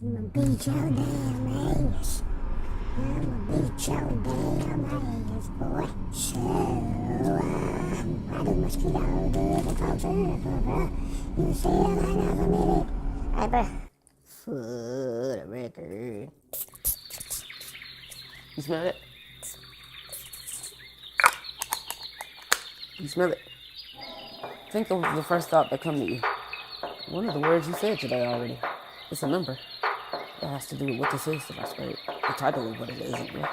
I'ma beat your damn ass. I'ma beat your damn ass, boy. So, I do mosquito, do the culture, you see I know the minute. Hey, bro. For the record. You smell it? You smell it? Think of the first thought that come to you. One of the words you said today already. It's a number. It has to do with what this is that I sprayed. The title of what it is, yeah.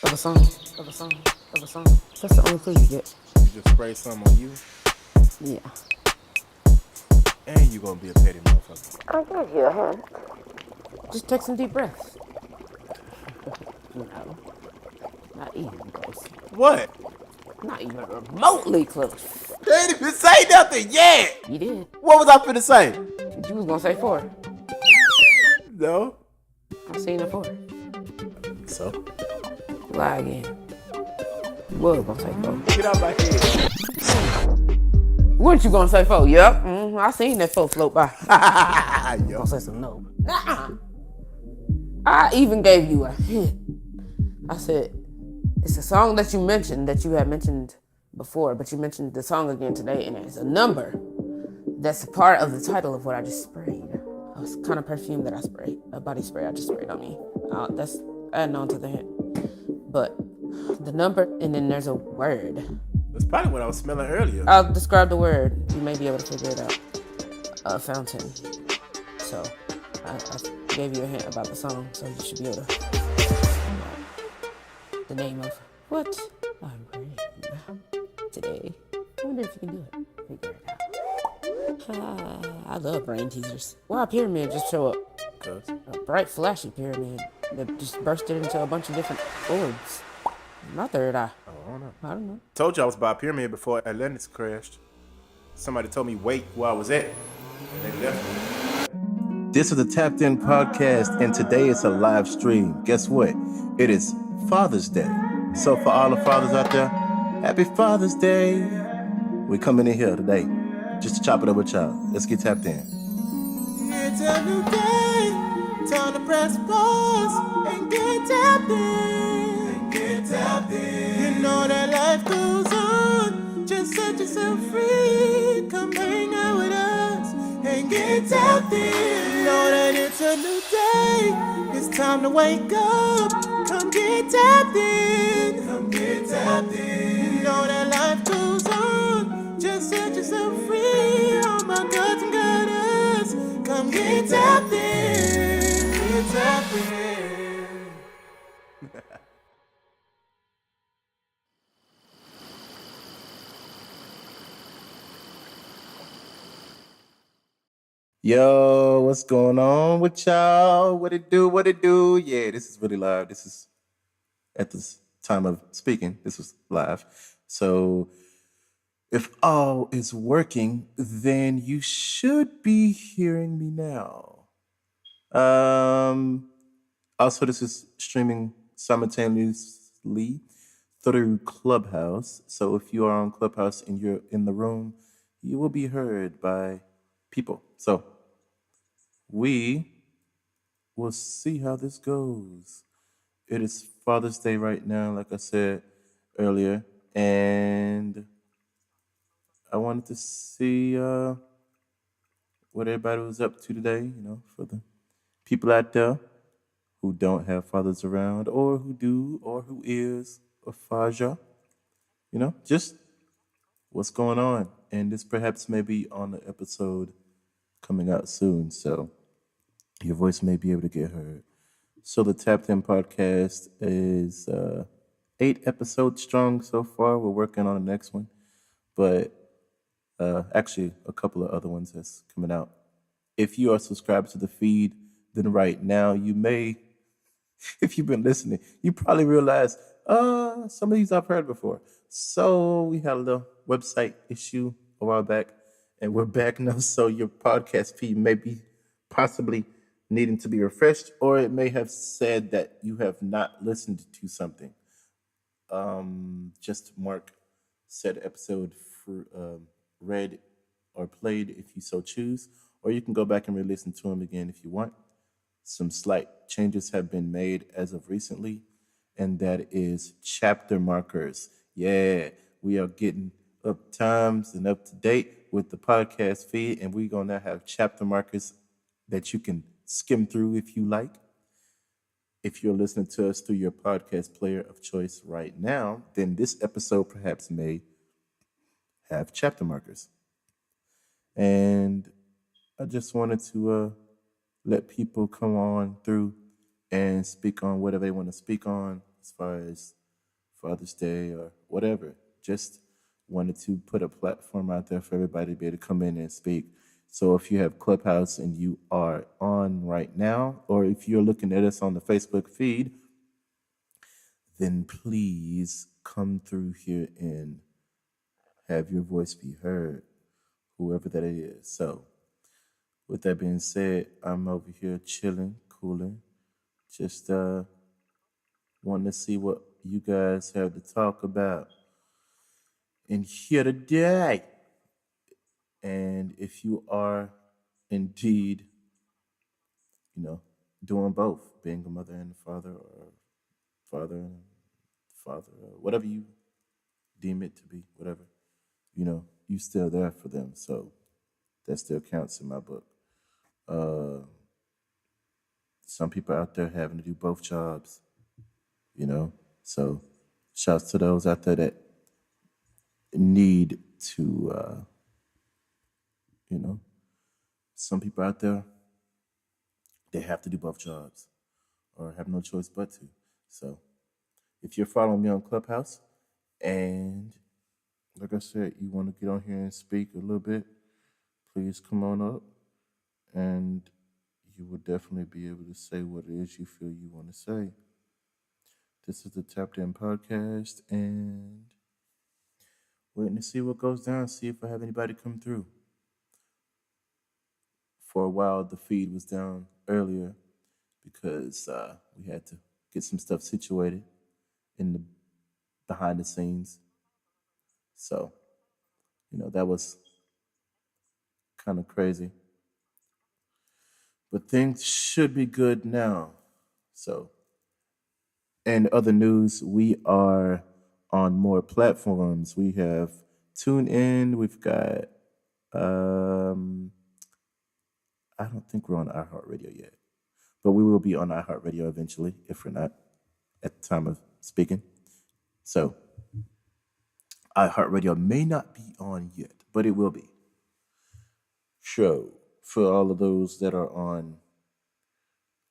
Of a song. Of a song. Of a song. That's the only clue you get. You just spray something on you, Yeah. and you gonna be a petty motherfucker. I'll give you a hint. Just take some deep breaths. No. Not even close. What? Not even remotely close. They ain't even say nothing yet. You did. What was I finna say? You was gonna say 4. No. I seen a 4. So? Lie again. You was gonna say 4. Get out my head. Weren't you gonna say 4? Yep. I seen that 4 float by. Yo. Gonna say some no. I even gave you a hint. I said, it's a song that you mentioned, that you had mentioned before, but you mentioned the song again today, and it's a number that's a part of the title of what I just sprayed. It's kind of perfume that I sprayed, a body spray I just sprayed on me. That's adding on to the hint. But the number, and then there's a word. That's probably what I was smelling earlier. I'll describe the word. You may be able to figure it out. A fountain. So, I gave you a hint about the song, so you should be able to the name of what I'm reading today. I wonder if you can do it. Figure it out. I love brain teasers. Why a pyramid just show up? Cause A bright, flashy pyramid that just bursted into a bunch of different orbs. My third eye. I don't know. told you I was by a pyramid before Atlantis crashed. Somebody told me wait where I was at, and they left me. This is the Tapped In Podcast, and today is a live stream. Guess what? It is Father's Day. So for all the fathers out there, happy Father's Day. We're coming in here today just to chop it up with y'all. Let's get tapped in. It's a new day, time to press pause and get tapped in. You know that life goes on, just set yourself free. Come hang out with us and get tapped in. You know that it's a new day, it's time to wake up. Come get tapped in. You know that life goes on, just set yourself free. All my gods and goddess, come get tapped in. Get tapped in. Yo, what's going on with y'all? What it do? What it do? Yeah, this is really live. This is at this time of speaking. This was live. So if all is working, then you should be hearing me now. Also, this is streaming simultaneously through Clubhouse. So if you are on Clubhouse and you're in the room, you will be heard by people. So we will see how this goes. It is Father's Day right now, like I said earlier, and I wanted to see what everybody was up to today, you know, for the people out there who don't have fathers around, or who do, or who is a faja, you know, just what's going on. And this perhaps may be on the episode coming out soon, so your voice may be able to get heard. So the Tapped In Podcast is 8 episodes strong so far. We're working on the next one, but actually a couple of other ones that's coming out. If you are subscribed to the feed, then right now you may, if you've been listening, you probably realize some of these I've heard before. So we had a little website issue a while back, and we're back now. So your podcast feed may be possibly needing to be refreshed, or it may have said that you have not listened to something. Just mark said episode for read or played if you so choose, or you can go back and re-listen to them again if you want. some slight changes have been made as of recently, and that is chapter markers. Yeah, we are getting up times and up to date with the podcast feed, and we're going to have chapter markers that you can skim through if you like. If you're listening to us through your podcast player of choice right now, then this episode perhaps may have chapter markers. And I just wanted to let people come on through and speak on whatever they want to speak on as far as Father's Day or whatever. Just wanted to put a platform out there for everybody to be able to come in and speak. So if you have Clubhouse and you are on right now, or if you're looking at us on the Facebook feed, then please come through here and have your voice be heard, whoever that is. So with that being said, I'm over here chilling, cooling, just wanting to see what you guys have to talk about in here today. And if you are indeed, doing both, being a mother and a father, or father and father, or whatever you deem it to be, whatever, you still there for them. So that still counts in my book. Some people out there having to do both jobs, So shouts to those out there that need to, some people out there, they have to do both jobs or have no choice but to. So if you're following me on Clubhouse and, like I said, you want to get on here and speak a little bit, please come on up and you will definitely be able to say what it is you feel you want to say. This is the Tapped In Podcast, and waiting to see what goes down, see if I have anybody come through. For a while, the feed was down earlier because we had to get some stuff situated in the behind the scenes. So, that was kind of crazy. But things should be good now. So, in other news, we are on more platforms. We have TuneIn. We've got, I don't think we're on iHeartRadio yet, but we will be on iHeartRadio eventually, if we're not at the time of speaking. So, iHeartRadio may not be on yet, but it will be. So, for all of those that are on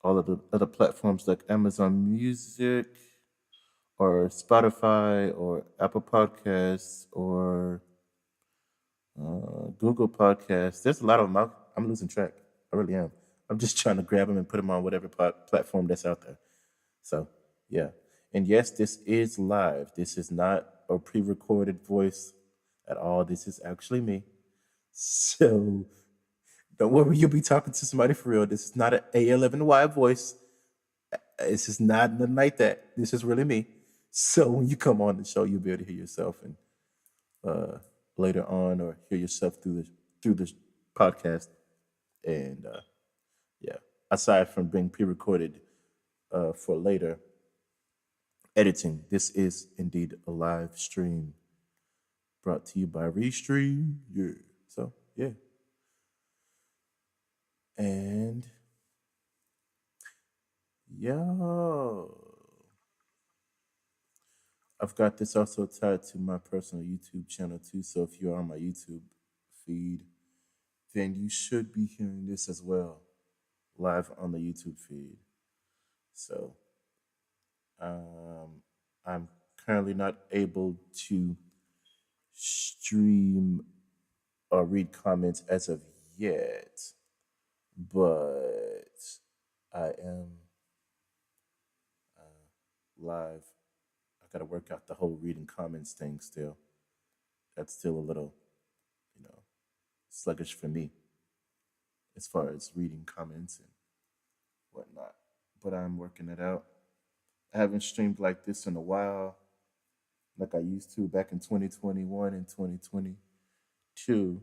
all of the other platforms like Amazon Music or Spotify or Apple Podcasts or Google Podcasts, there's a lot of them. I'm losing track. I really am. I'm just trying to grab them and put them on whatever platform that's out there. So, yeah. And yes, this is live. This is not a pre-recorded voice at all. This is actually me. So, don't worry, you'll be talking to somebody for real. This is not an A11Y voice. This is not nothing like that. This is really me. So when you come on the show, you'll be able to hear yourself and later on, or hear yourself through the podcast. And yeah, aside from being pre-recorded for later editing, this is indeed a live stream brought to you by Restream. Yeah. So yeah. And yo, I've got this also tied to my personal YouTube channel too. So if you're on my YouTube feed, then you should be hearing this as well, live on the YouTube feed. So I'm currently not able to stream or read comments as of yet, but I am live. I got to work out the whole reading comments thing still. That's still a little, sluggish for me as far as reading comments and whatnot. But I'm working it out. I haven't streamed like this in a while, like I used to back in 2021 and 2022.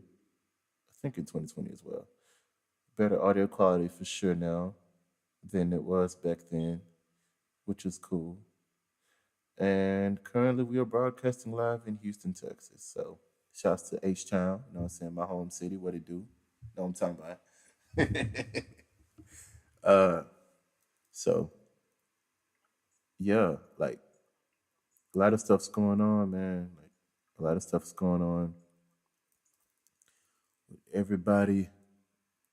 I think in 2020 as well. Better audio quality for sure now. than it was back then, which is cool. And currently we are broadcasting live in Houston, Texas. So shouts to H Town, you know what I'm saying, my home city, what it do. Know what I'm talking about. uh so yeah, like a lot of stuff's going on, man. Like a lot of stuff's going on with everybody.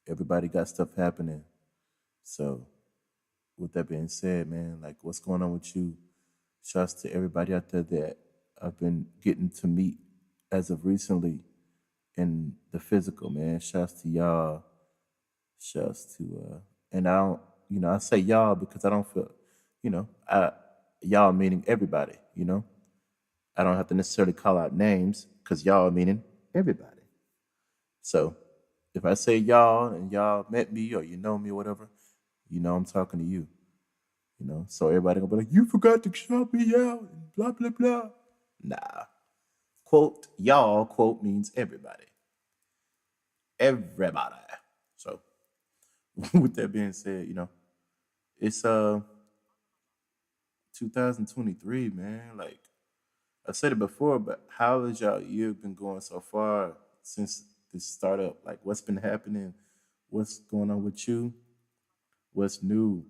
Everybody got stuff happening. So with that being said, man, like what's going on with you? Shouts to everybody out there that I've been getting to meet as of recently in the physical, man. Shouts to y'all. Shouts to and I don't, I say y'all because I don't feel, I y'all meaning everybody, I don't have to necessarily call out names because y'all meaning everybody. So if I say y'all and y'all met me or you know me or whatever, I'm talking to you. So everybody gonna be like, you forgot to shout me out and blah blah blah. Nah. Quote, y'all, quote means everybody. Everybody. So with that being said, it's 2023, man. Like I said it before, but how has y'all year been going so far since this startup? Like what's been happening? What's going on with you? What's new?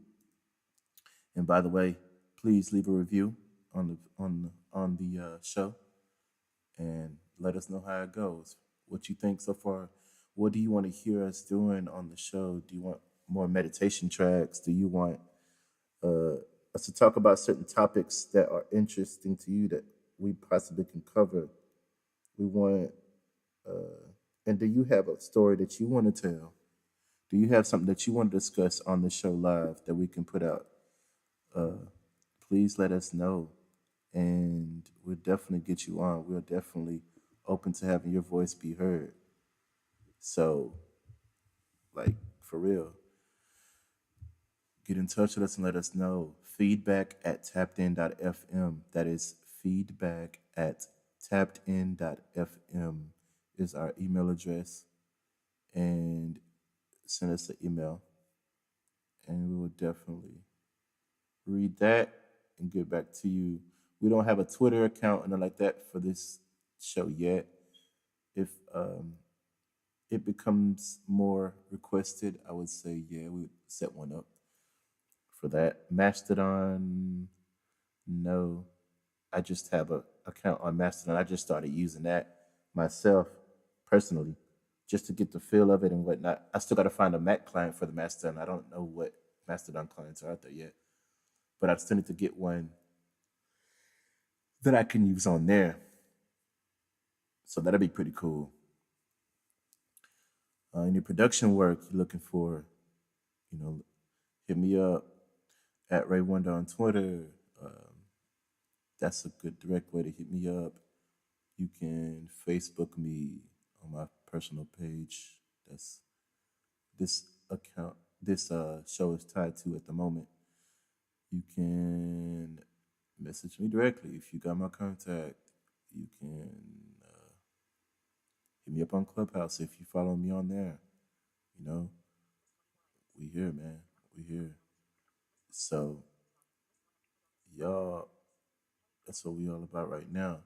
And by the way, please leave a review on the show and let us know how it goes. What you think so far? What do you want to hear us doing on the show? Do you want more meditation tracks? Do you want uh, us to talk about certain topics that are interesting to you that we possibly can cover? We want, and do you have a story that you want to tell? Do you have something that you want to discuss on the show live that we can put out? Uh, please let us know, and we'll definitely get you on. We're definitely open to having your voice be heard. So, like, for real, get in touch with us and let us know. Feedback at tappedin.fm. That is feedback at tappedin.fm is our email address. And send us an email. And we will definitely read that and get back to you. We don't have a Twitter account or nothing like that for this show yet. If it becomes more requested, I would say, yeah, we would set one up for that. Mastodon, no. I just have a account on Mastodon. I just started using that myself personally, just to get the feel of it and whatnot. I still got to find a Mac client for the Mastodon. I don't know what Mastodon clients are out there yet, but I still need to get one that I can use on there. So that'll be pretty cool. Any production work you're looking for, you know, hit me up at Ray Wonder on Twitter. That's a good direct way to hit me up. You can Facebook me on my personal page. That's this account. This show is tied to at the moment. You can message me directly if you got my contact. You can hit me up on Clubhouse if you follow me on there. You know, we here, man. We here. So, y'all, that's what we all about right now.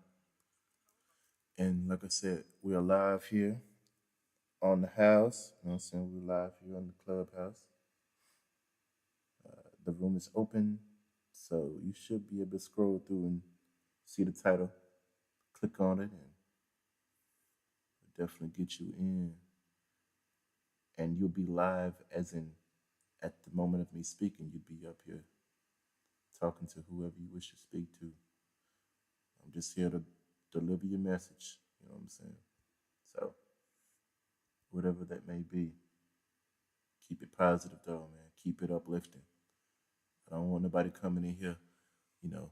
And like I said, we are live here on the house. You know what I'm saying? We're live here on the clubhouse. The room is open, so you should be able to scroll through and see the title. Click on it, and we'll definitely get you in. And you'll be live, as in at the moment of me speaking, you'd be up here talking to whoever you wish to speak to. I'm just here to deliver your message. You know what I'm saying? So, whatever that may be, keep it positive, though, man. Keep it uplifting. I don't want nobody coming in here, you know,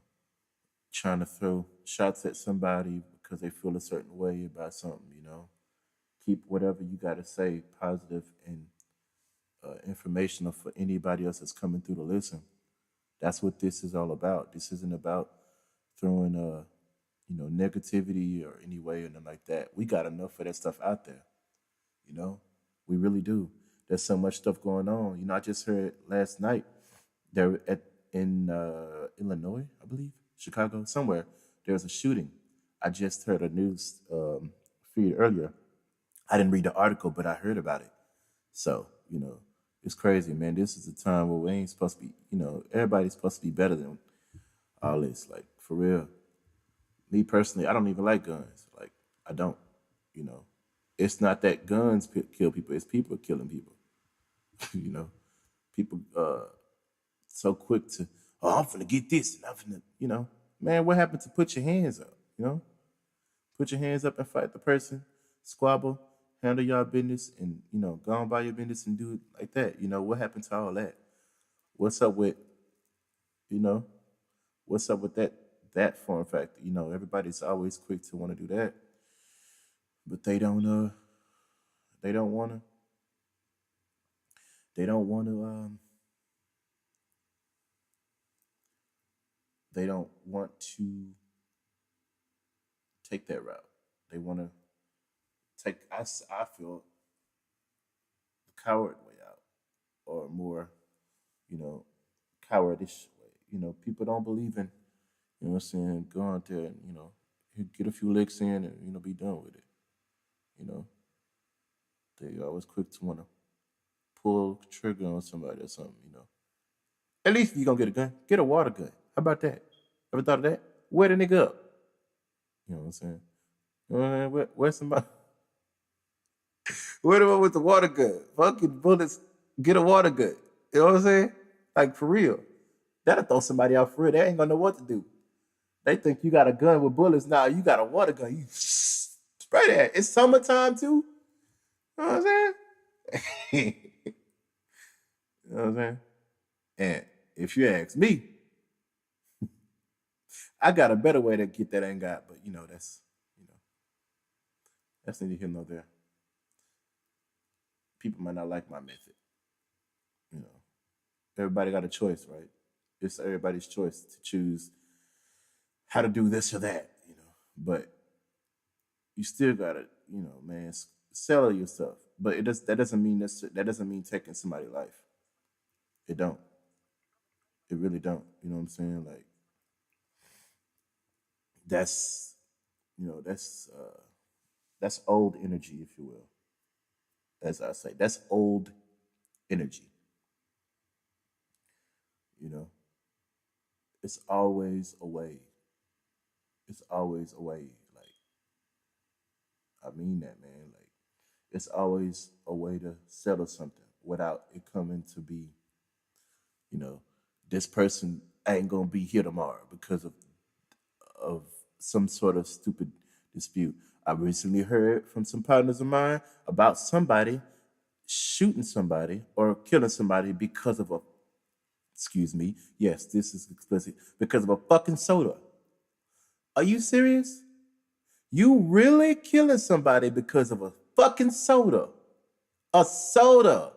trying to throw shots at somebody because they feel a certain way about something. Keep whatever you got to say positive and informational for anybody else that's coming through to listen. That's what this is all about. This isn't about throwing negativity or any way or nothing like that. We got enough of that stuff out there. We really do. There's so much stuff going on. I just heard last night there in Illinois, I believe, Chicago, somewhere. There was a shooting. I just heard a news feed earlier. I didn't read the article, but I heard about it. So it's crazy, man. This is a time where we ain't supposed to be. Everybody's supposed to be better than all this. Like for real. Me personally, I don't even like guns. Like I don't. You know, it's not that guns kill people; it's people killing people. you know, people so quick to, oh, I'm finna get this, and I'm finna, man. What happened to put your hands up? Put your hands up and fight the person, squabble, handle your business, and go on by your business and do it like that. What happened to all that? What's up with you know? What's up with that form factor? Everybody's always quick to want to do that, but they don't want to they don't want to they don't want to take that route. They want to take I feel the coward way out, or more, you know, cowardish way. People don't believe in, what I'm saying, go out there and, get a few licks in and, be done with it. You know, they always quick to want to pull trigger on somebody or something. At least if you're gonna get a gun, get a water gun. How about that? Ever thought of that? Wear the nigga up. You know what I'm saying? Where's somebody? Where the one with the water gun? Fucking bullets, get a water gun. You know what I'm saying? Like for real. That'll throw somebody out for real. They ain't gonna know what to do. They think you got a gun with bullets. Now you got a water gun. You spray that. It's summertime too. You know what I'm saying? You know what I'm saying? And if you ask me, I got a better way to get that ain't got, but that's neither here nor there. People might not like my method. You know, everybody got a choice, right? It's everybody's choice to choose how to do this or that. But you still gotta, man, sell yourself. But that doesn't mean taking somebody's life. It don't. It really don't. You know what I'm saying? Like that's you know that's old energy, if you will. As I say, that's old energy. You know, it's always a way. It's always a way. Like I mean that, man. Like it's always a way to settle something without it coming to be, you know, this person ain't gonna be here tomorrow because of some sort of stupid dispute. I recently heard from some partners of mine about somebody shooting somebody or killing somebody because of a, excuse me, yes, this is explicit, because of a fucking soda. Are you serious? You really killing somebody because of a fucking soda? A soda.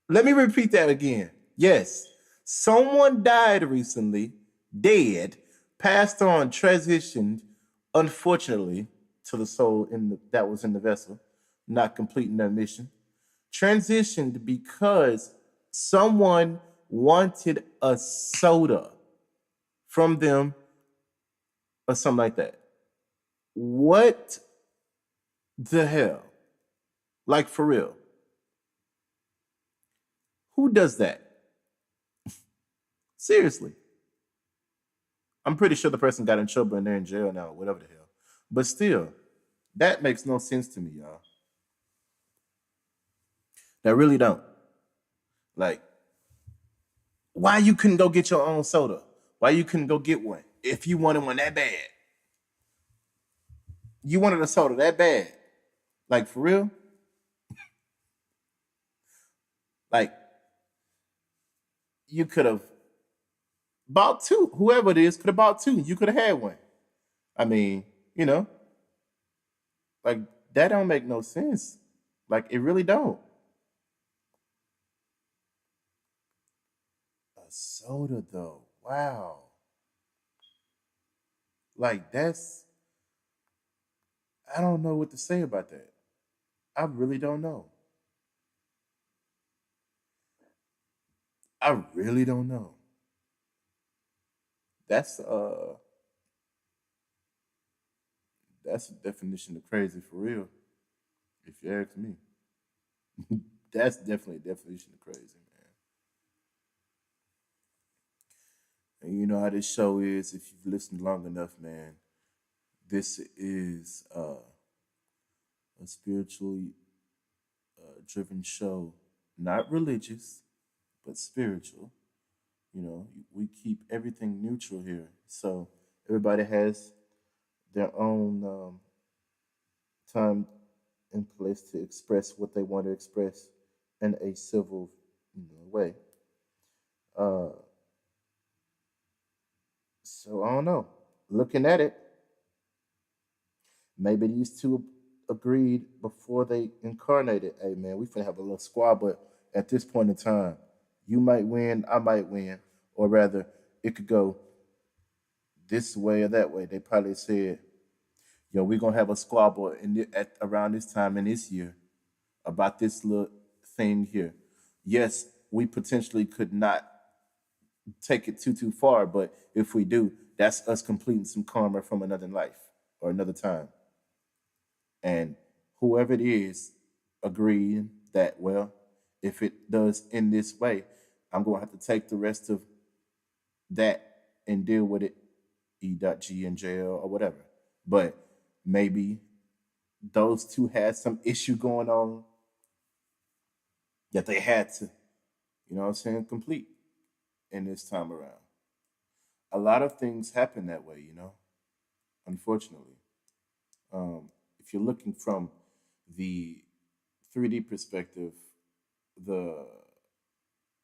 Let me repeat that again. Yes, someone died recently, dead, passed on, transitioned, unfortunately, to the soul that was in the vessel, not completing their mission. Transitioned because someone wanted a soda from them or something like that. What the hell? Like for real. Who does that? Seriously. I'm pretty sure the person got in trouble and they're in jail now, whatever the hell. But still, that makes no sense to me, y'all. That really don't. Like, why you couldn't go get your own soda? Why you couldn't go get one if you wanted one that bad? You wanted a soda that bad. Like, for real? Like, you could have bought two. Whoever it is could have bought two. You could have had one. I mean, like that don't make no sense. Like it really don't. A soda though. Wow. Like I don't know what to say about that. I really don't know. I really don't know. That's that's the definition of crazy for real, if you ask me. That's definitely a definition of crazy, man. And you know how this show is, if you've listened long enough, man. This is a spiritually driven show, not religious, but spiritual. You know, we keep everything neutral here. So everybody has their own time and place to express what they want to express in a civil, way. Uh, so I don't know. Looking at it, maybe these two agreed before they incarnated. Hey man, we finna have a little squad, but at this point in time, you might win, I might win, or rather, it could go this way or that way. They probably said, "Yo, we're gonna have a squabble at around this time in this year about this little thing here." Yes, we potentially could not take it too far, but if we do, that's us completing some karma from another life or another time. And whoever it is agreeing that, well, if it does in this way, I'm going to have to take the rest of that and deal with it, E.G in jail or whatever. But maybe those two had some issue going on that they had to, complete in this time around. A lot of things happen that way, unfortunately. If you're looking from the 3D perspective, the,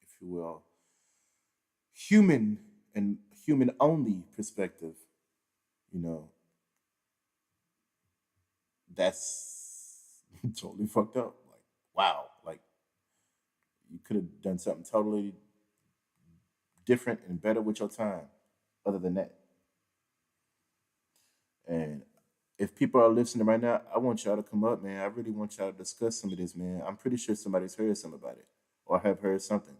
if you will, human and human only perspective, you know, that's totally fucked up. Like, wow, like you could have done something totally different and better with your time, other than that. And if people are listening right now, I want y'all to come up, man. I really want y'all to discuss some of this, man. I'm pretty sure somebody's heard something about it or have heard something.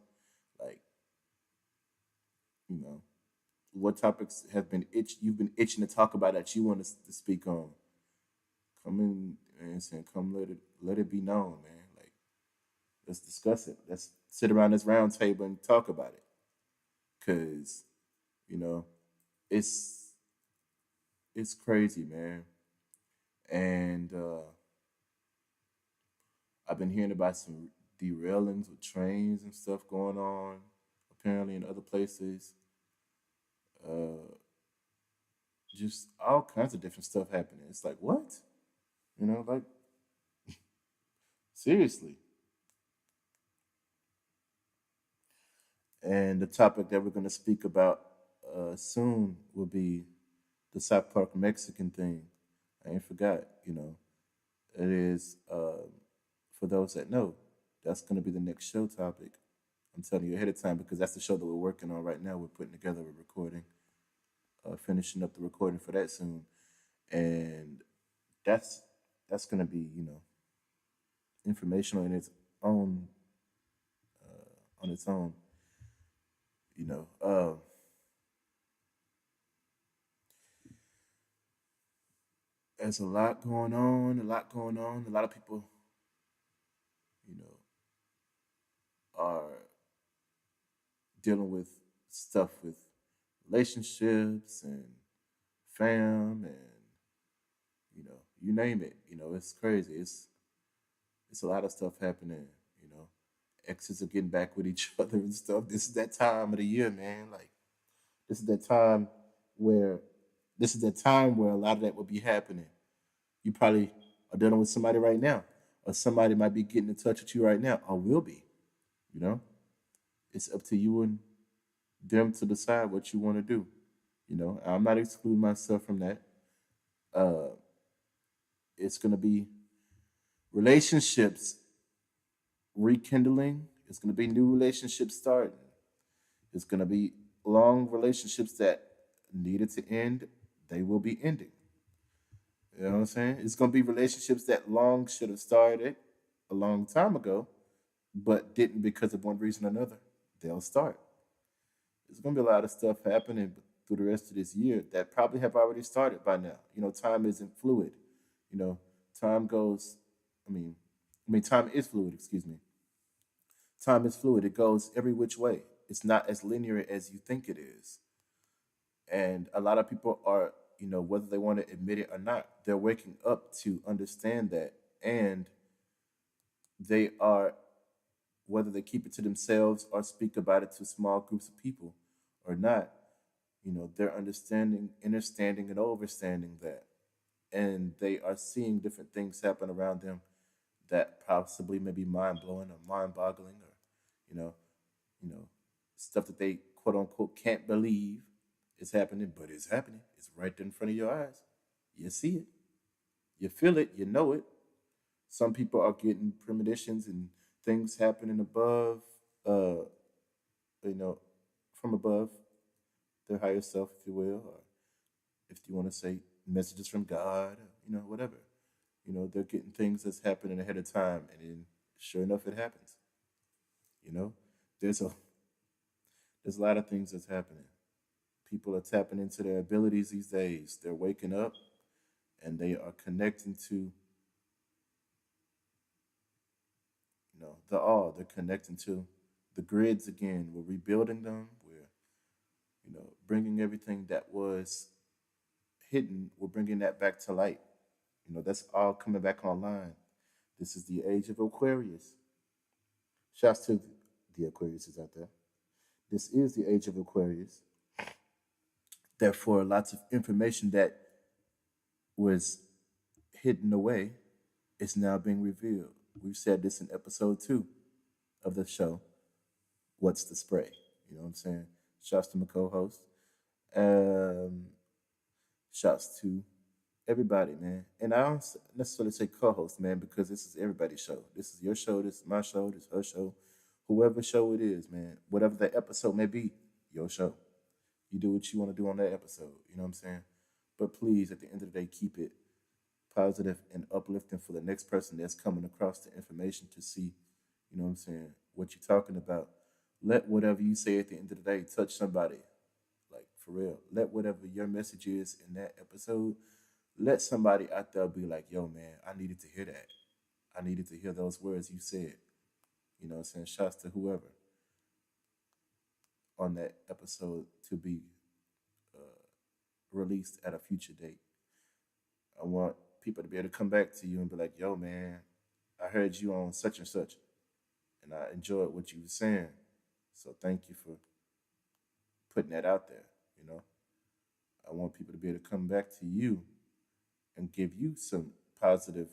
Like, you know, what topics have been you've been itching to talk about that you want us to speak on. Come in and saying, come let it be known, man. Like, let's discuss it. Let's sit around this round table and talk about it. Cause, you know, it's it's crazy, man. And I've been hearing about some derailings with trains and stuff going on, apparently in other places. Uh, just all kinds of different stuff happening. It's like, what? Like, seriously. And the topic that we're going to speak about soon will be the South Park Mexican thing. I ain't forgot, It is, for those that know, that's going to be the next show topic. I'm telling you ahead of time because that's the show that we're working on right now. We're putting together a recording, finishing up the recording for that soon. And that's that's going to be, informational in its own, on its own, you know. There's a lot going on, a lot going on. A lot of people, you know, are dealing with stuff with relationships and fam and you name it. It's crazy. It's a lot of stuff happening. You know, exes are getting back with each other and stuff. This is that time of the year, man. Like this is that time where this is the time where a lot of that will be happening. You probably are dealing with somebody right now, or somebody might be getting in touch with you right now, or will be. You know, it's up to you and them to decide what you want to do. I'm not excluding myself from that. Uh, it's gonna be relationships rekindling. It's gonna be new relationships starting. It's gonna be long relationships that needed to end. They will be ending. You know what I'm saying? It's gonna be relationships that long should have started a long time ago, but didn't because of one reason or another. they'll start. There's going to be a lot of stuff happening through the rest of this year that probably have already started by now. Time isn't fluid. You know, time goes. I mean, time is fluid. Excuse me. Time is fluid. It goes every which way. It's not as linear as you think it is. And a lot of people are, whether they want to admit it or not, they're waking up to understand that, and they are, whether they keep it to themselves or speak about it to small groups of people or not, they're understanding and overstanding that. And they are seeing different things happen around them that possibly may be mind blowing or mind boggling, or, you know, you know, stuff that they quote unquote can't believe is happening, but it's happening. It's right there in front of your eyes. You see it, you feel it, you know it. Some people are getting premonitions and things happening above, uh, you know, from above their higher self, if you will, or if you want to say messages from God, or, whatever. They're getting things that's happening ahead of time, and then sure enough, it happens. You know, there's a there's a lot of things that's happening. People are tapping into their abilities these days. They're waking up, and they are connecting to, the all. They're connecting to the grids again. We're rebuilding them. We're, bringing everything that was hidden. We're bringing that back to light. That's all coming back online. This is the age of Aquarius. Shouts to the Aquariuses out there. This is the age of Aquarius. Therefore, lots of information that was hidden away is now being revealed. We've said this in episode 2 of the show, What's the Spray? You know what I'm saying? Shouts to my co host. Um, Shouts to everybody, man. And I don't necessarily say co host, man, because this is everybody's show. This is your show. This is my show. This is her show. Whoever show it is, man. Whatever the episode may be, your show. You do what you want to do on that episode. You know what I'm saying? But please, at the end of the day, keep it positive and uplifting for the next person that's coming across the information to see, what I'm saying, what you're talking about. Let whatever you say at the end of the day touch somebody. Like, for real. Let whatever your message is in that episode, let somebody out there be like, yo, man, I needed to hear that. I needed to hear those words you said. You know what I'm saying? Shouts to whoever on that episode to be released at a future date. I want people to be able to come back to you and be like, yo, man, I heard you on such and such, and I enjoyed what you were saying. So thank you for putting that out there. I want people to be able to come back to you and give you some positive,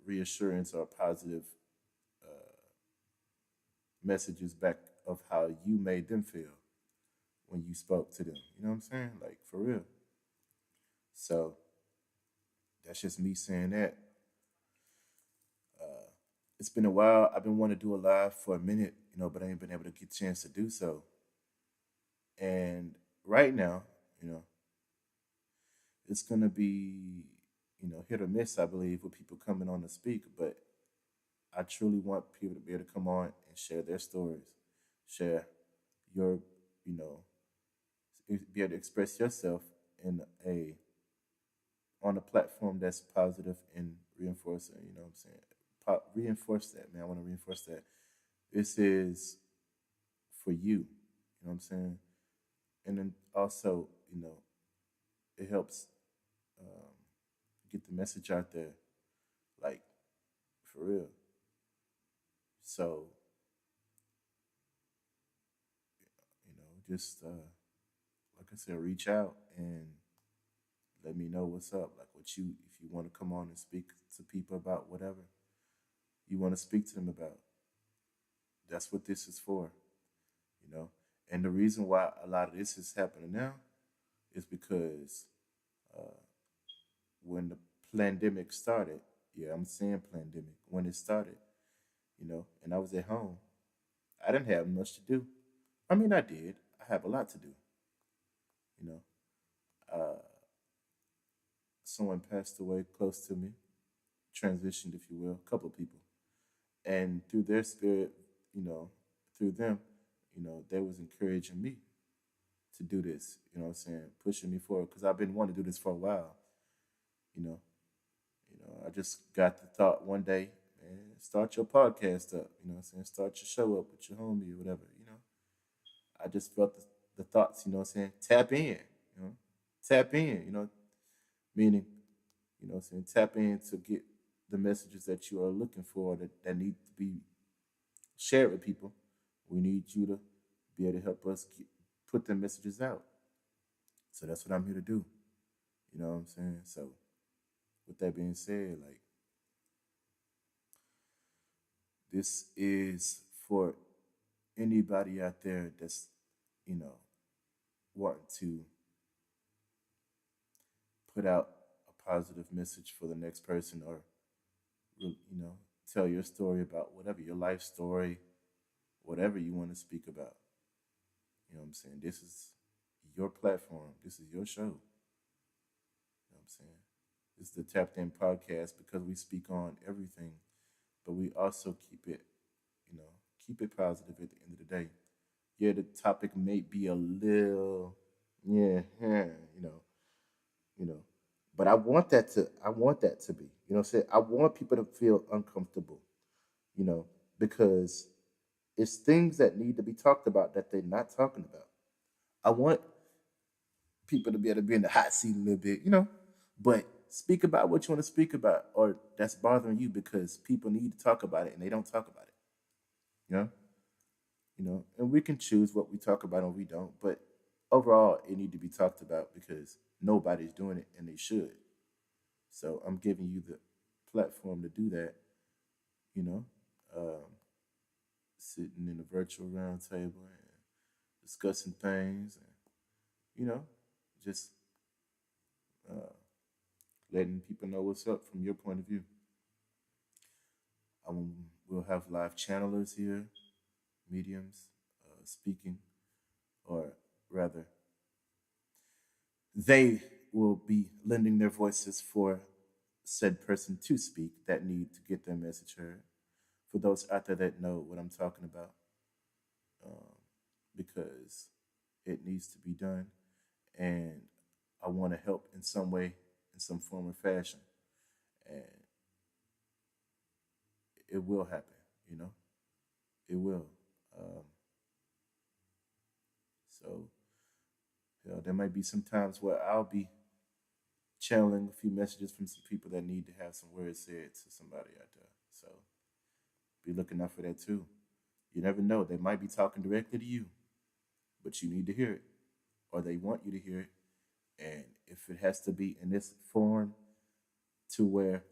reassurance or positive messages back of how you made them feel when you spoke to them. You know what I'm saying? Like, for real. So that's just me saying that. It's been a while. I've been wanting to do a live for a minute, but I ain't been able to get a chance to do so. And right now, it's gonna be, hit or miss, I believe, with people coming on to speak. But I truly want people to be able to come on and share their stories, share your, be able to express yourself in a on a platform that's positive and reinforcing. You know what I'm saying? Reinforce that, man. I want to reinforce that. This is for you. You know what I'm saying? And then also, it helps get the message out there, like, for real. So, just like I said, reach out and let me know what's up. Like, if you want to come on and speak to people about whatever you want to speak to them about. That's what this is for, you know. And the reason why a lot of this is happening now is because uh, when the pandemic started, yeah, I'm saying pandemic, when it started, and I was at home, I didn't have much to do. I mean, I did. I have a lot to do, you know. Uh, Someone passed away close to me, transitioned, if you will, a couple of people. And through their spirit, you know, through them, they was encouraging me to do this. You know what I'm saying? Pushing me forward because I've been wanting to do this for a while. You know, I just got the thought one day, man, start your podcast up. You know what I'm saying? Start your show up with your homie or whatever. I just felt the thoughts. You know what I'm saying? Tap in. Tap in. Meaning, what I'm saying, tap in to get the messages that you are looking for that need to be shared with people. We need you to be able to help us put the messages out. So that's what I'm here to do. You know what I'm saying? So with that being said, like, this is for anybody out there that's, you know, wanting to put out a positive message for the next person, or, tell your story about whatever, your life story, whatever you want to speak about. You know what I'm saying? This is your platform. This is your show. You know what I'm saying? This is the Tapped In podcast because we speak on everything, but we also keep it positive at the end of the day. Yeah, the topic may be a little, you know, but I want that to be, I want people to feel uncomfortable, because it's things that need to be talked about that they're not talking about. I want people to be able to be in the hot seat a little bit, but speak about what you want to speak about or that's bothering you because people need to talk about it and they don't talk about it. You know? And we can choose what we talk about and we don't, but overall it need to be talked about because nobody's doing it and they should. So I'm giving you the platform to do that, you know, um, sitting in a virtual round table and discussing things and, just uh, letting people know what's up from your point of view. We'll have live channelers here, mediums, speaking, or rather, they will be lending their voices for said person to speak that need to get their message heard. For those out there that know what I'm talking about, um, because it needs to be done, and I want to help in some way, in some form or fashion, and it will happen. It will. Um, so, there might be some times where I'll be channeling a few messages from some people that need to have some words said to somebody out there. So, be looking out for that too. You never know; they might be talking directly to you, but you need to hear it, or they want you to hear it. And if it has to be in this form, to where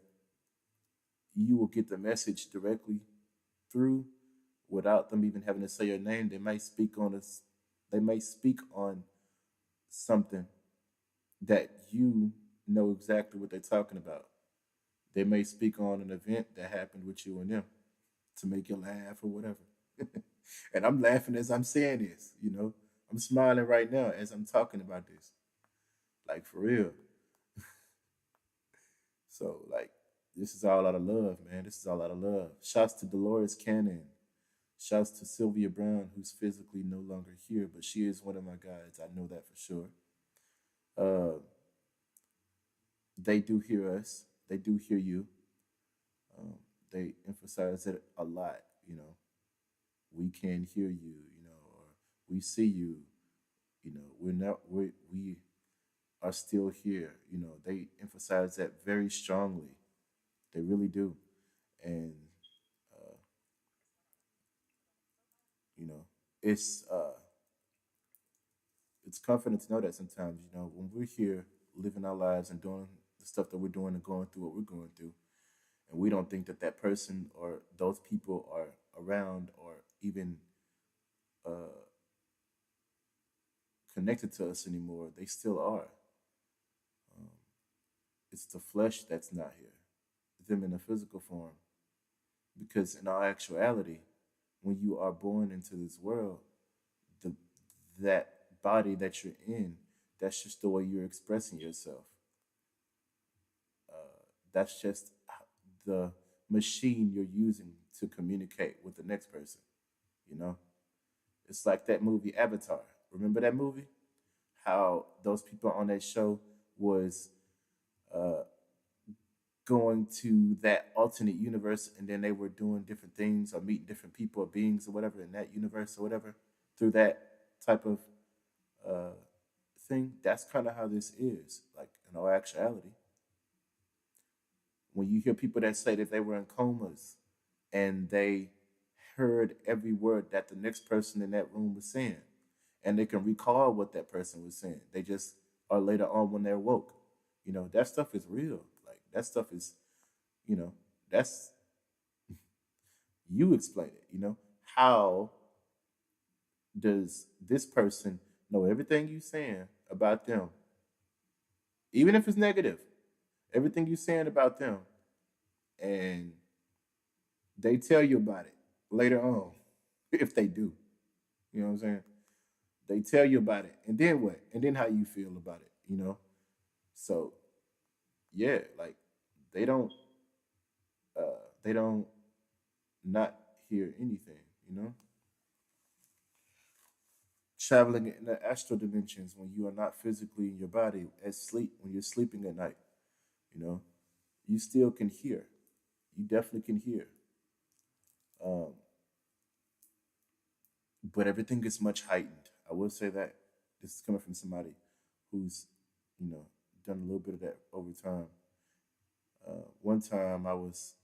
you will get the message directly through without them even having to say your name, they might speak on us. They might speak on something that you know exactly what they're talking about. They may speak on an event that happened with you and them to make you laugh or whatever. And I'm laughing as I'm saying this. I'm smiling right now as I'm talking about this. Like for real. So like this is all out of love, man. This is all out of love. Shouts to Dolores Cannon. Shouts to Sylvia Brown, who's physically no longer here, but she is one of my guides. I know that for sure. Uh, they do hear us. They do hear you. Um, they emphasize it a lot. We can hear you. Or we see you. We are still here. They emphasize that very strongly. They really do, and uh, you know, it's uh, it's comforting to know that sometimes when we're here living our lives and doing the stuff that we're doing and going through what we're going through, and we don't think that that person or those people are around or even uh, connected to us anymore, they still are. Um, it's the flesh that's not here, them in a physical form. Because in all actuality, when you are born into this world, the that body that you're in, that's just the way you're expressing yourself. That's just the machine you're using to communicate with the next person. You know, It's like that movie Avatar. Remember that movie? How those people on that show was uh, going to that alternate universe, and then they were doing different things or meeting different people or beings or whatever in that universe or whatever through that type of uh, thing. That's kind of how this is, like in all actuality. When you hear people that say that they were in comas and they heard every word that the next person in that room was saying, and they can recall what that person was saying, they just are later on when they're woke. That stuff is real. Like that stuff is, you know, that's you explain it. How does this person know everything you saying about them, even if it's negative, everything you saying about them, and they tell you about it later on, if they do. You know what I'm saying? They tell you about it, and then what? And then how you feel about it? So yeah, like they don't, they don't not hear anything. Traveling in the astral dimensions when you are not physically in your body at sleep, when you're sleeping at night, you know, you still can hear. You definitely can hear. Um, but everything is much heightened. I will say that. This is coming from somebody who's, you know, done a little bit of that over time. One time I was,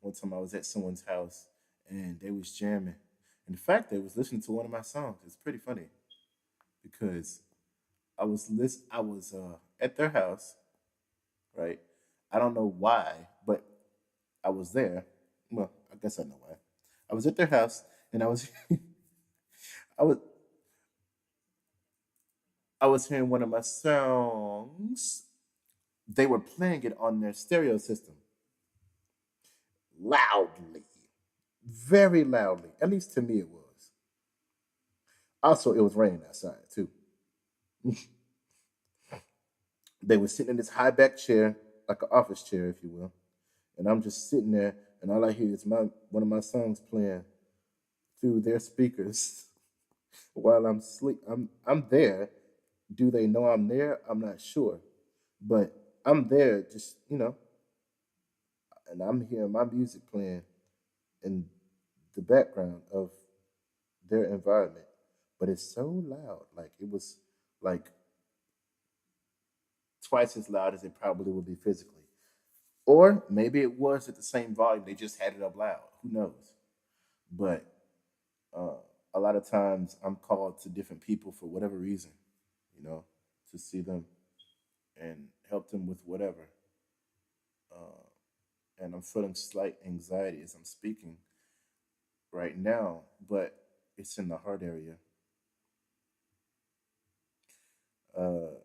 one time I was at someone's house and they was jamming. In fact, they was listening to one of my songs. It's pretty funny because I was at their house, right? I don't know why, but I was there. Well, I guess I know why. I was at their house and I was I was I was hearing one of my songs. They were playing it on their stereo system loudly, very loudly. At least to me, it was. Also, it was raining outside too. They were sitting in this high back chair, like an office chair, if you will, and I'm just sitting there, and all I hear is my one of my songs playing through their speakers while I'm sleep. I'm there. Do they know I'm there? I'm not sure, but I'm there, just and I'm hearing my music playing in the background of their environment, but it's so loud. Like it was like twice as loud as it probably would be physically. Or maybe it was at the same volume. They just had it up loud. Who knows? But uh, a lot of times I'm called to different people for whatever reason, you know, to see them and help them with whatever. Uh, and I'm feeling slight anxiety as I'm speaking right now, but it's in the heart area. Uh,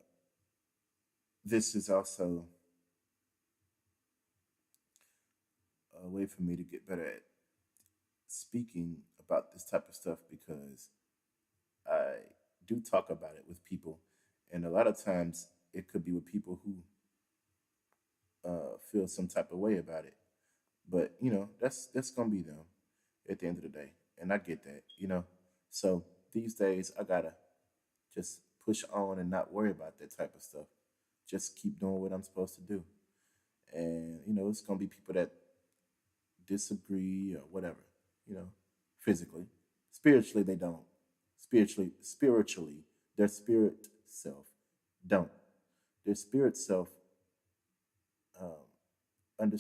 this is also a way for me to get better at speaking about this type of stuff because I do talk about it with people, and a lot of times it could be with people who feel some type of way about it. But that's gonna be them at the end of the day, and I get that. So these days I gotta just push on and not worry about that type of stuff. Just keep doing what I'm supposed to do, and it's gonna be people that disagree or whatever. You know, physically, spiritually they don't. Spiritually, their spirit self don't. Their spirit self um, under,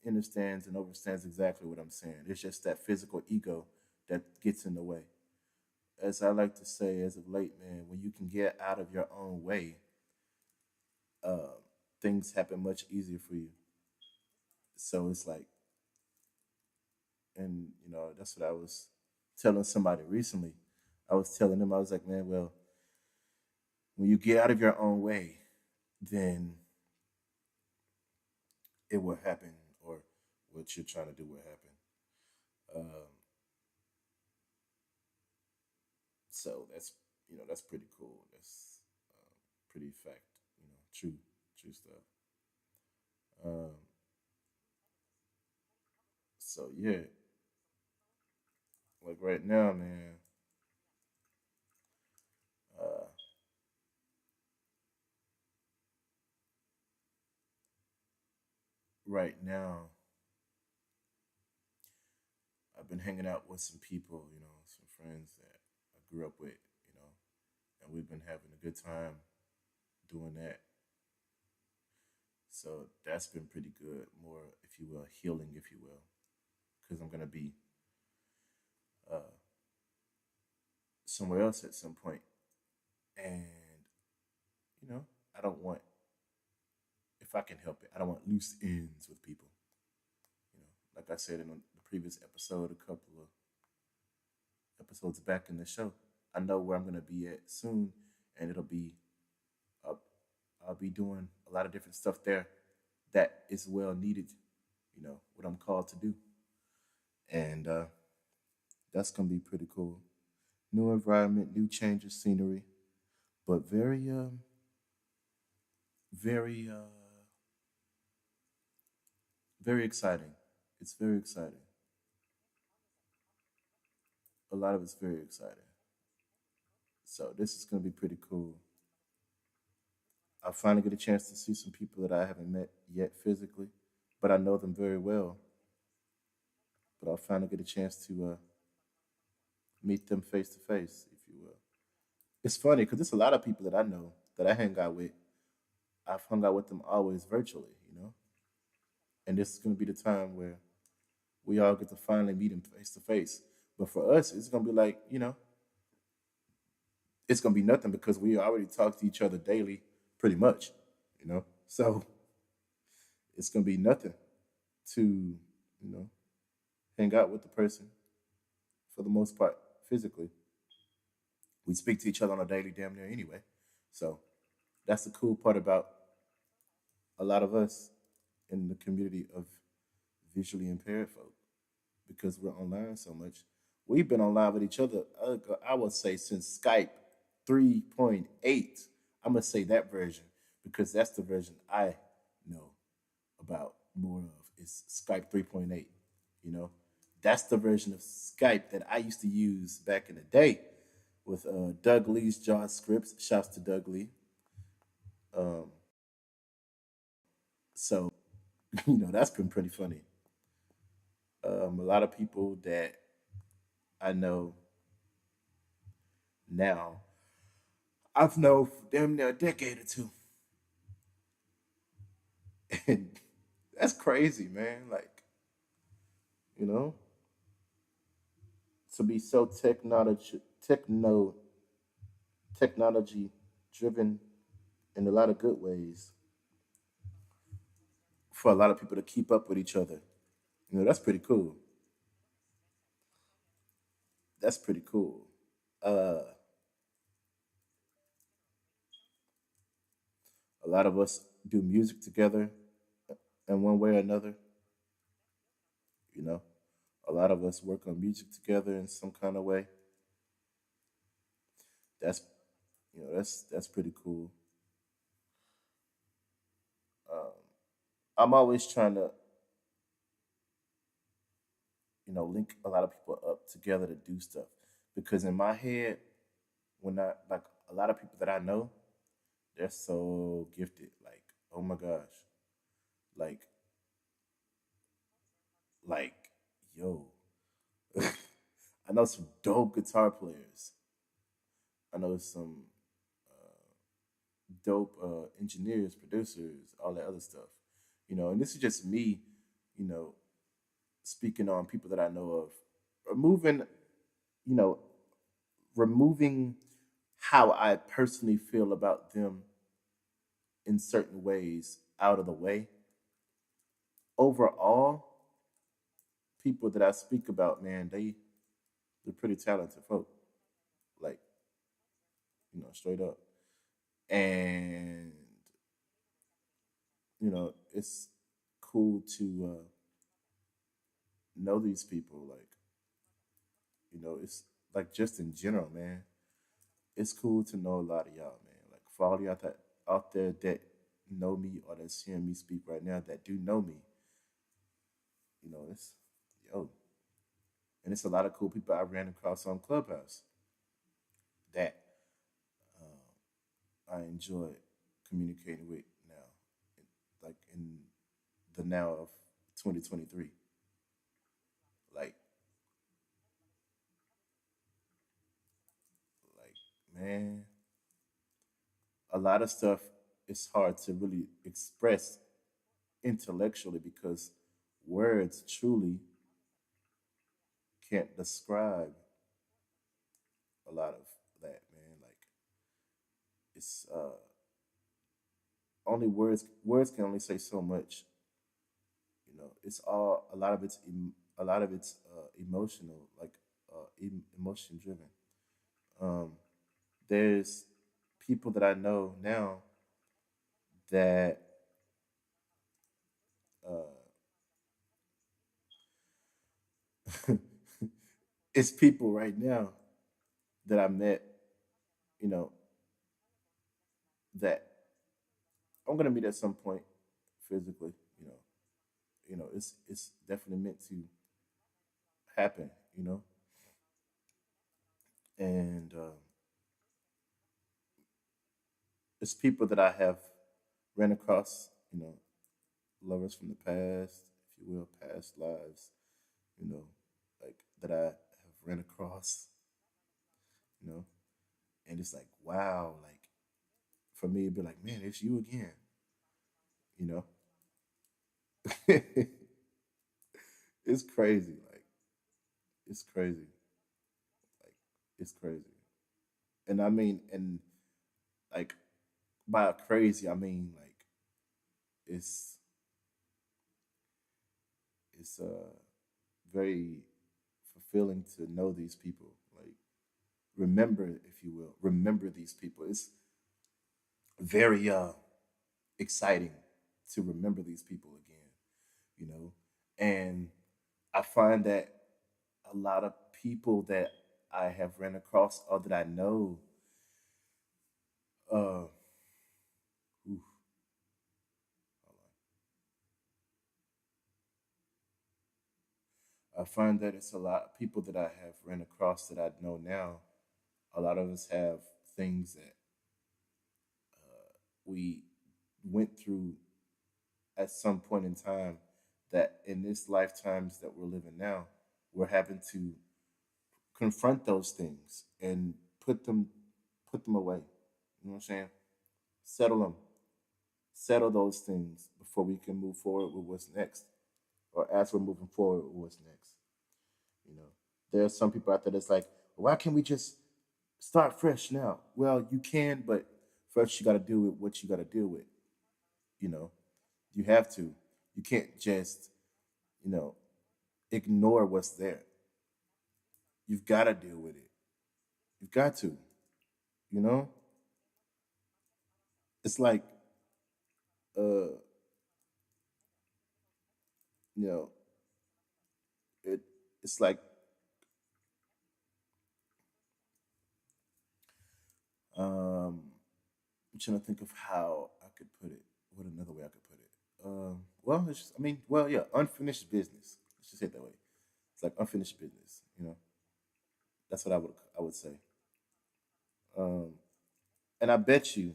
understands and understands exactly what I'm saying. It's just that physical ego that gets in the way. As I like to say, as of late, man, when you can get out of your own way, uh, things happen much easier for you. So it's like, and that's what I was telling somebody recently. I was telling them, I was like, man, well, when you get out of your own way, then it will happen, or what you're trying to do will happen. Um, so that's pretty cool. That's pretty fact, true stuff. Um, so yeah, Like right now, man. Uh, right now, I've been hanging out with some people, some friends that I grew up with, you know, and we've been having a good time doing that. So that's been pretty good. More, if you will, healing, if you will, because I'm gonna be uh, somewhere else at some point, and I don't want, if I can help it, I don't want loose ends with people. Like I said in the previous episode, a couple of episodes back in the show, I know where I'm gonna be at soon, and it'll be up. I'll be doing a lot of different stuff there that is well needed. What I'm called to do, and that's gonna be pretty cool. New environment, new change of scenery, but very, very exciting. It's very exciting. A lot of it's very exciting. So this is gonna be pretty cool. I finally get a chance to see some people that I haven't met yet physically, but I know them very well. But I'll finally get a chance to meet them face to face, if you will. It's funny because there's a lot of people that I know that I hang out with. I've hung out with them always virtually. And this is going to be the time where we all get to finally meet them face to face. But for us, it's going to be like, it's going to be nothing because we already talk to each other daily, pretty much. So it's going to be nothing to, hang out with the person for the most part physically. We speak to each other on a daily damn near anyway. So that's the cool part about a lot of us in the community of visually impaired folk because we're online so much. We've been online with each other, I would say, since Skype 3.8. I'm going to say that version because that's the version I know about more of is Skype 3.8. You know, that's the version of Skype that I used to use back in the day with Doug Lee's John Scripts. Shouts to Doug Lee. Um, so, that's been pretty funny. A lot of people that I know now, I've known for damn near a decade or two. And that's crazy, man. Like, you know, to be so technology driven in a lot of good ways for a lot of people to keep up with each other. That's pretty cool. That's pretty cool. Uh, a lot of us do music together in one way or another. You know, a lot of us work on music together in some kind of way. That's that's pretty cool. Um, I'm always trying to link a lot of people up together to do stuff because in my head, when I like a lot of people that I know, they're so gifted. Like, oh my gosh, like like yo, I know some dope guitar players. I know some dope engineers, producers, all that other stuff. And this is just me, you know, speaking on people that I know of, removing, you know, removing how I personally feel about them in certain ways out of the way. Overall, people that I speak about, man, they're pretty talented folk, like straight up, and it's cool to know these people. Like, it's like just in general, man. It's cool to know a lot of y'all, man. Like for all y'all that out there that know me or that's hearing me speak right now that do know me, it's yo. And it's a lot of cool people I ran across on Clubhouse that I enjoy communicating with now, like in the now of 2023. Like, man, a lot of stuff is hard to really express intellectually because words truly can't describe a lot of that, man. Like, it's only words can only say so much. It's all a lot of a lot of it's emotional, like emotion driven. Um, there's people that I know now that it's people right now that I met, you know, that I'm gonna meet at some point physically. It's definitely meant to happen. And it's people that I have ran across, lovers from the past, if you will, past lives, you know, like that I have ran across, you know, and it's like, wow, like for me, it'd be like, man, it's you again, you know. It's crazy, like it's crazy, like it's crazy, and I mean, and like by crazy, I mean like it's it's very fulfilling to know these people, like remember, if you will, remember these people. It's very exciting to remember these people again, you know. And I find that a lot of people that I have ran across or that I know, uh, oof, I find that it's a lot of people that I have ran across that I know now. A lot of us have things that we went through at some point in time that in this lifetimes that we're living now, we're having to confront those things and put them away. You know what I'm saying? Settle them. Settle those things before we can move forward with what's next. Or as we're moving forward with what's next. You know. There are some people out there that's like, why can't we just start fresh now? Well, you can, but first you gotta deal with what you gotta deal with. You know. You have to. You can't just, you know, ignore what's there. You've gotta deal with it. You've got to, you know? It's like uh, you know, it it's like I'm trying to think of how I could put it. What another way I could put it? Well, it's just, I mean, well, yeah, unfinished business. Let's just say it that way. It's like unfinished business. That's what I would say. Um, and I bet you,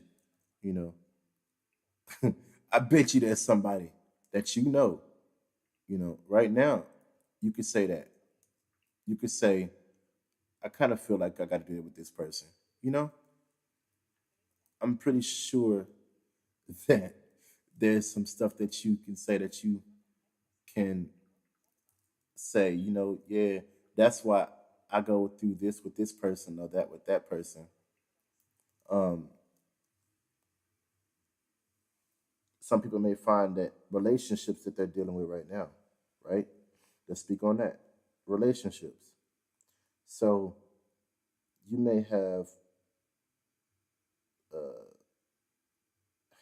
you know, I bet you there's somebody that right now, you could say that. You could say, I kind of feel like I got to deal with this person. You know, I'm pretty sure that there's some stuff that you can say that you can say, yeah, that's why I go through this with this person or that with that person. Um, some people may find that relationships that they're dealing with right now, right? Let's speak on that. Relationships. So you may have uh,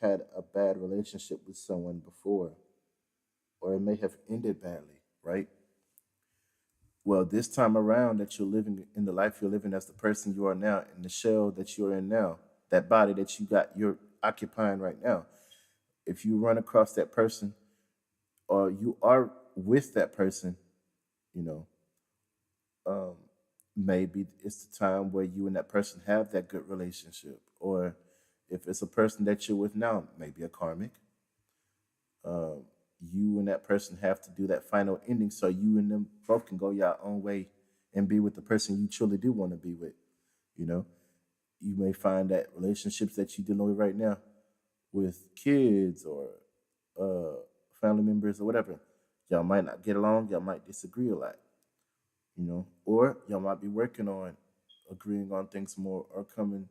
had a bad relationship with someone before, or it may have ended badly, right? Well, this time around that you're living in the life you're living as the person you are now, in the shell that you're in now, that body that you're occupying right now, if you run across that person or you are with that person, you know, Um, maybe it's the time where you and that person have that good relationship, or if it's a person that you're with now, maybe a karmic. Um, you and that person have to do that final ending so you and them both can go your own way and be with the person you truly do want to be with. You know, you may find that relationships that you're dealing with right now with kids or uh, family members or whatever, y'all might not get along, y'all might disagree a lot, or y'all might be working on agreeing on things more or coming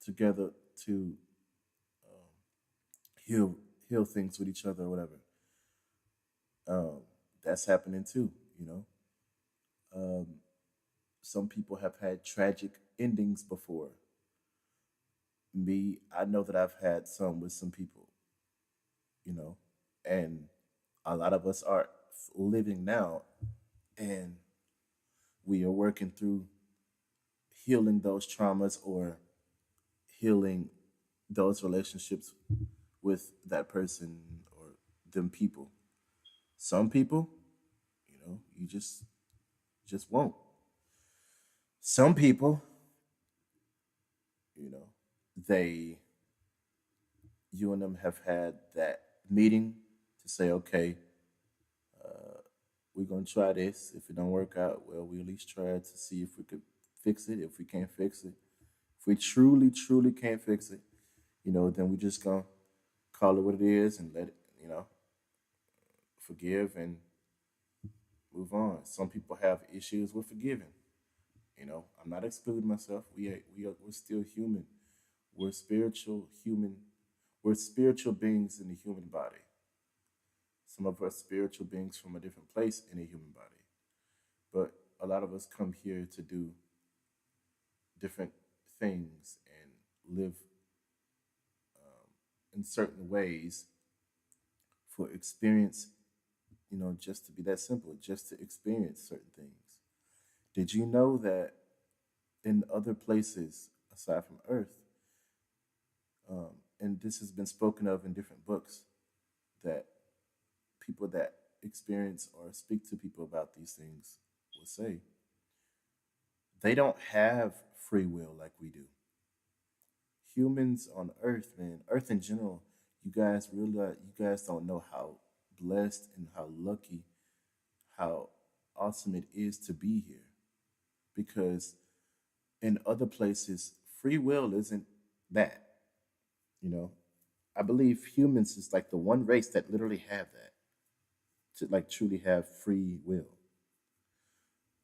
together to heal heal things with each other or whatever. Um, that's happening too, you know. Um, some people have had tragic endings before. Me, I know that I've had some with some people, you know, and a lot of us are living now, and we are working through healing those traumas or healing those relationships with that person or them people. Some people, you just won't. Some people, you know, they you and them have had that meeting to say, okay, we're gonna try this. If it don't work out, well, we at least try to see if we could fix it. If we can't fix it, if we truly, truly can't fix it, then we just gonna call it what it is and let it, forgive and move on. Some people have issues with forgiving. I'm not excluding myself. We're still human. We're spiritual human. We're spiritual beings in the human body. Some of us spiritual beings from a different place in a human body. But a lot of us come here to do different things and live in certain ways for experience, just to be that simple, just to experience certain things. Did you know that in other places aside from Earth, and this has been spoken of in different books, that people that experience or speak to people about these things will say they don't have free will like we do. Humans on Earth, man, Earth in general, you guys don't know how blessed and how lucky, how awesome it is to be here. Because in other places, free will isn't that. You know, I believe humans is like the one race that literally have that, to like truly have free will.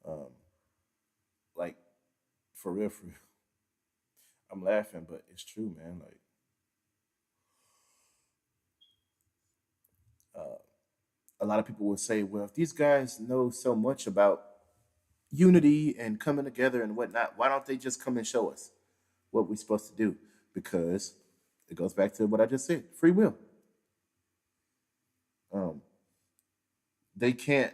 Um, like for real, for real. I'm laughing, but it's true, man. Like uh, a lot of people will say, well, if these guys know so much about unity and coming together and whatnot, why don't they just come and show us what we're supposed to do? Because it goes back to what I just said: free will. Um, they can't